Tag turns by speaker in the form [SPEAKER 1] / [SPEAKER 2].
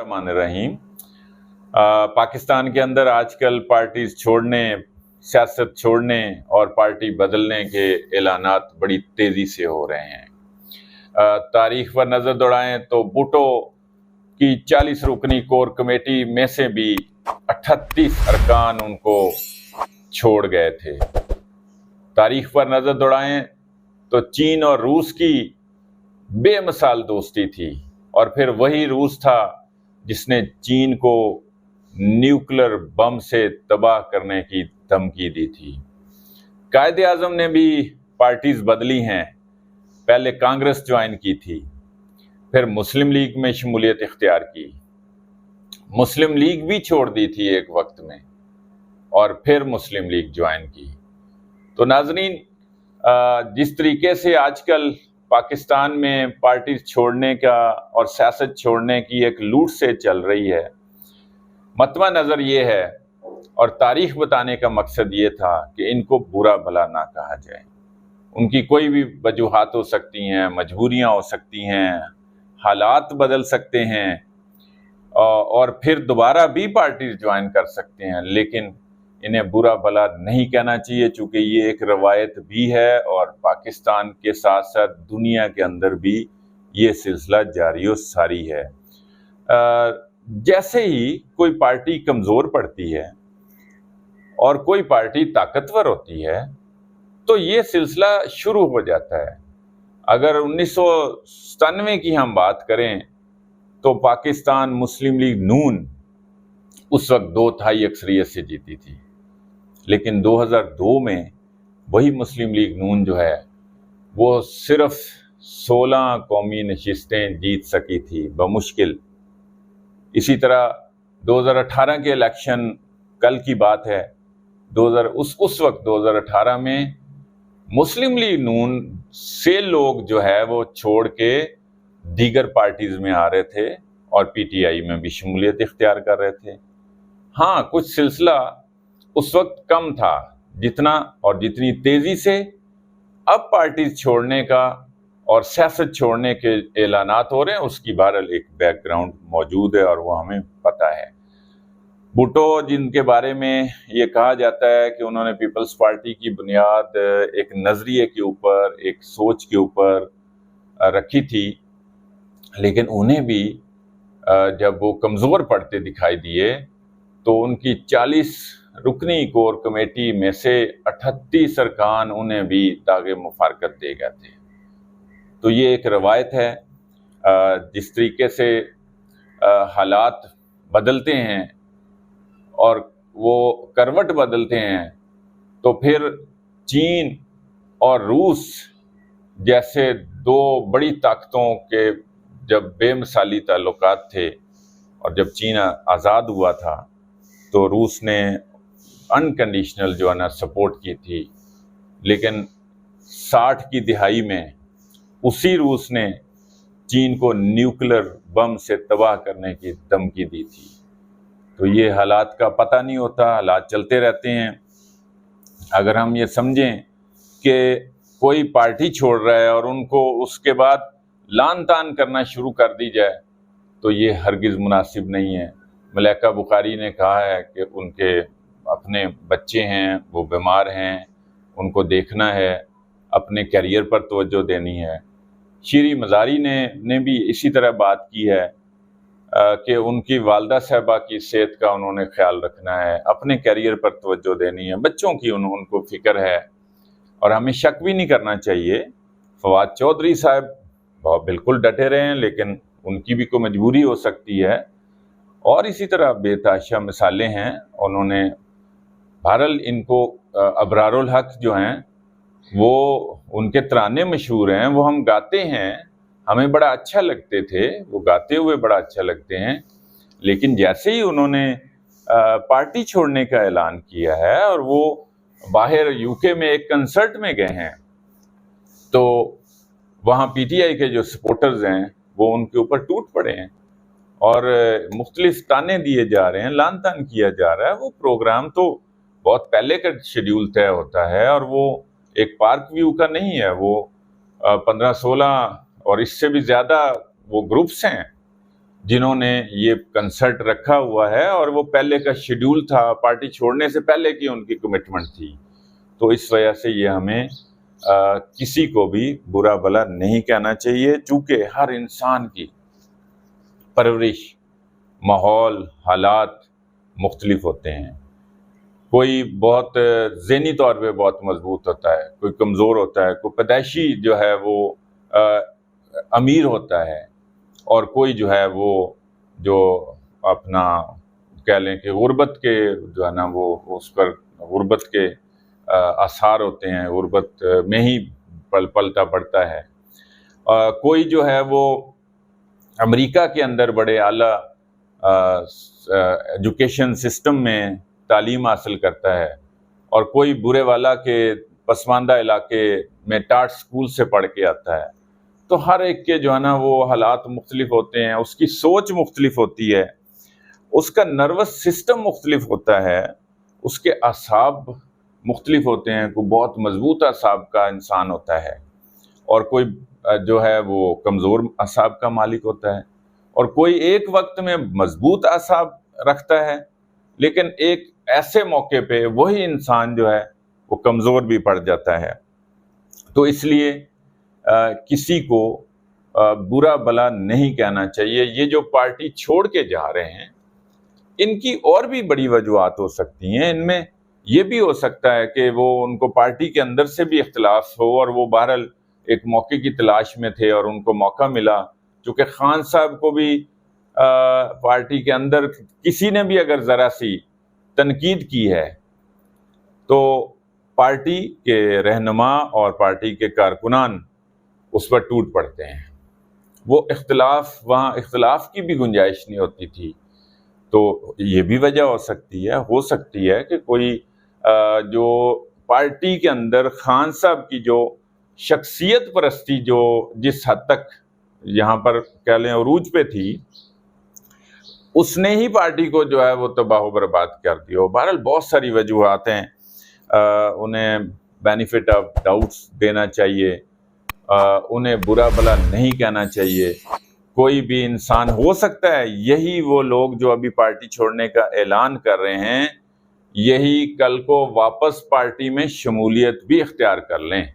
[SPEAKER 1] रहमान रहीम। पाकिस्तान के अंदर आजकल पार्टीज छोड़ने, सियासत छोड़ने और पार्टी बदलने के ऐलानात बड़ी तेज़ी से हो रहे हैं। तारीख पर नज़र दौड़ाएं तो भुट्टो की 40 रुकनी कोर कमेटी में से भी 38 अरकान उनको छोड़ गए थे। तारीख पर नज़र दौड़ाएं तो चीन और रूस की बेमिसाल दोस्ती थी और फिर वही रूस था जिसने चीन को न्यूक्लियर बम से तबाह करने की धमकी दी थी। कायदे आज़म ने भी पार्टीज बदली हैं। पहले कांग्रेस ज्वाइन की थी, फिर मुस्लिम लीग में शमूलियत इख्तियार की, मुस्लिम लीग भी छोड़ दी थी एक वक्त में और फिर मुस्लिम लीग ज्वाइन की। तो नाज़रीन, जिस तरीके से आजकल पाकिस्तान में पार्टी छोड़ने का और सियासत छोड़ने की एक लूट से चल रही है, मतवा नज़र ये है और तारीख बताने का मकसद ये था कि इनको बुरा भला ना कहा जाए। उनकी कोई भी वजूहात हो सकती हैं, मजबूरियां हो सकती हैं, हालात बदल सकते हैं और फिर दोबारा भी पार्टी ज्वाइन कर सकते हैं, लेकिन इन्हें बुरा भला नहीं कहना चाहिए, चूँकि ये एक रवायत भी है और पाकिस्तान के साथ साथ दुनिया के अंदर भी ये सिलसिला जारी और सारी है। जैसे ही कोई पार्टी कमज़ोर पड़ती है और कोई पार्टी ताकतवर होती है तो ये सिलसिला शुरू हो जाता है। अगर 1997 की हम बात करें तो पाकिस्तान मुस्लिम लीग नून उस वक्त 2/3 अक्सरियत से जीती थी, लेकिन 2002 में वही मुस्लिम लीग नून जो है वो सिर्फ 16 कौमी नशिस्तें जीत सकी थी बमुश्किल। इसी तरह 2018 के इलेक्शन कल की बात है, उस वक्त 2018 में मुस्लिम लीग नून से लोग जो है वो छोड़ के दीगर पार्टीज में आ रहे थे और पीटीआई में भी शमूलियत इख्तियार कर रहे थे। हाँ, कुछ सिलसिला उस वक्त कम था जितना और जितनी तेजी से अब पार्टीज छोड़ने का और सियासत छोड़ने के ऐलानात हो रहे हैं, उसकी बहरहाल एक बैकग्राउंड मौजूद है और वो हमें पता है। भुट्टो, जिनके बारे में ये कहा जाता है कि उन्होंने पीपल्स पार्टी की बुनियाद एक नज़रिए के ऊपर, एक सोच के ऊपर रखी थी, लेकिन उन्हें भी जब वो कमज़ोर पड़ते दिखाई दिए तो उनकी 40 रुकनी कोर कमेटी में से 38 अरकान उन्हें भी दागे मुफारकत दे गए थे। तो ये एक रवायत है। जिस तरीके से हालात बदलते हैं और वो करवट बदलते हैं, तो फिर चीन और रूस जैसे दो बड़ी ताकतों के जब बेमिसाली ताल्लुकात थे और जब चीन आज़ाद हुआ था तो रूस ने अनकंडीशनल जो है ना सपोर्ट की थी, लेकिन 60 की दिहाई में उसी रूस ने चीन को न्यूक्लियर बम से तबाह करने की धमकी दी थी। तो ये हालात का पता नहीं होता, हालात चलते रहते हैं। अगर हम ये समझें कि कोई पार्टी छोड़ रहा है और उनको उसके बाद लान तान करना शुरू कर दी जाए तो ये हरगिज़ मुनासिब नहीं है। मलाइका बुखारी ने कहा है कि उनके अपने बच्चे हैं, वो बीमार हैं, उनको देखना है, अपने करियर पर तवज्जो देनी है। शीरी मज़ारी ने भी इसी तरह बात की है कि उनकी वालदा साहबा की सेहत का उन्होंने ख्याल रखना है, अपने करियर पर तवज्जो देनी है, बच्चों की उनको फ़िक्र है। और हमें शक भी नहीं करना चाहिए, फवाद चौधरी साहब बहुत बिल्कुल डटे रहे हैं, लेकिन उनकी भी कोई मजबूरी हो सकती है। और इसी तरह बेतहाशा मिसालें हैं। उन्होंने बहरहाल इनको अबरारुल हक जो हैं वो उनके तराने मशहूर हैं, वो हम गाते हैं, हमें बड़ा अच्छा लगते थे, वो गाते हुए बड़ा अच्छा लगते हैं। लेकिन जैसे ही उन्होंने पार्टी छोड़ने का ऐलान किया है और वो बाहर यूके में एक कंसर्ट में गए हैं, तो वहाँ पीटीआई के जो सपोर्टर्स हैं वो उनके ऊपर टूट पड़े हैं और मुख्तलिफ ताने दिए जा रहे हैं, लान तान किया जा रहा है। वो प्रोग्राम तो बहुत पहले का शेड्यूल तय होता है और वो एक पार्क व्यू का नहीं है, वो 15-16 और इससे भी ज़्यादा वो ग्रुप्स हैं جنہوں نے یہ کنسرٹ رکھا ہوا ہے اور وہ پہلے کا شیڈول تھا، پارٹی چھوڑنے سے پہلے کی ان کی کمٹمنٹ تھی. تو اس وجہ سے یہ ہمیں کسی کو بھی برا بھلا نہیں کہنا چاہیے، چونکہ ہر انسان کی پرورش، ماحول، حالات مختلف ہوتے ہیں. کوئی بہت ذہنی طور پہ بہت مضبوط ہوتا ہے، کوئی کمزور ہوتا ہے، کوئی پیدائشی جو ہے وہ امیر ہوتا ہے، اور کوئی جو ہے وہ جو اپنا کہہ لیں کہ غربت کے جو ہے نا وہ اس پر غربت کے آثار ہوتے ہیں، غربت میں ہی پلتا پڑتا ہے. کوئی جو ہے وہ امریکہ کے اندر بڑے اعلیٰ ایجوکیشن سسٹم میں تعلیم حاصل کرتا ہے، اور کوئی برے والا کے پسماندہ علاقے میں ٹاٹ سکول سے پڑھ کے آتا ہے. تو ہر ایک کے جو ہے نا وہ حالات مختلف ہوتے ہیں، اس کی سوچ مختلف ہوتی ہے، اس کا نروس سسٹم مختلف ہوتا ہے، اس کے اعصاب مختلف ہوتے ہیں. کوئی بہت مضبوط اعصاب کا انسان ہوتا ہے، اور کوئی جو ہے وہ کمزور اعصاب کا مالک ہوتا ہے، اور کوئی ایک وقت میں مضبوط اعصاب رکھتا ہے، لیکن ایک ایسے موقع پہ وہی انسان جو ہے وہ کمزور بھی پڑ جاتا ہے. تو اس لیے کسی کو برا بھلا نہیں کہنا چاہیے. یہ جو پارٹی چھوڑ کے جا رہے ہیں، ان کی اور بھی بڑی وجوہات ہو سکتی ہیں. ان میں یہ بھی ہو سکتا ہے کہ وہ ان کو پارٹی کے اندر سے بھی اختلاف ہو، اور وہ بہرحال ایک موقع کی تلاش میں تھے اور ان کو موقع ملا. چونکہ خان صاحب کو بھی پارٹی کے اندر کسی نے بھی اگر ذرا سی تنقید کی ہے تو پارٹی کے رہنما اور پارٹی کے کارکنان اس پر ٹوٹ پڑتے ہیں. وہ وہاں اختلاف کی بھی گنجائش نہیں ہوتی تھی. تو یہ بھی وجہ ہو سکتی ہے کہ کوئی جو پارٹی کے اندر خان صاحب کی جو شخصیت پرستی جو جس حد تک یہاں پر کہہ لیں عروج پہ تھی، اس نے ہی پارٹی کو جو ہے وہ تباہ و برباد کر دیا. بہرحال بہت ساری وجوہات ہیں. انہیں بینیفٹ آف ڈاؤٹس دینا چاہیے، انہیں برا بھلا نہیں کہنا چاہیے. کوئی بھی انسان ہو سکتا ہے یہی وہ لوگ جو ابھی پارٹی چھوڑنے کا اعلان کر رہے ہیں، یہی کل کو واپس پارٹی میں شمولیت بھی اختیار کر لیں.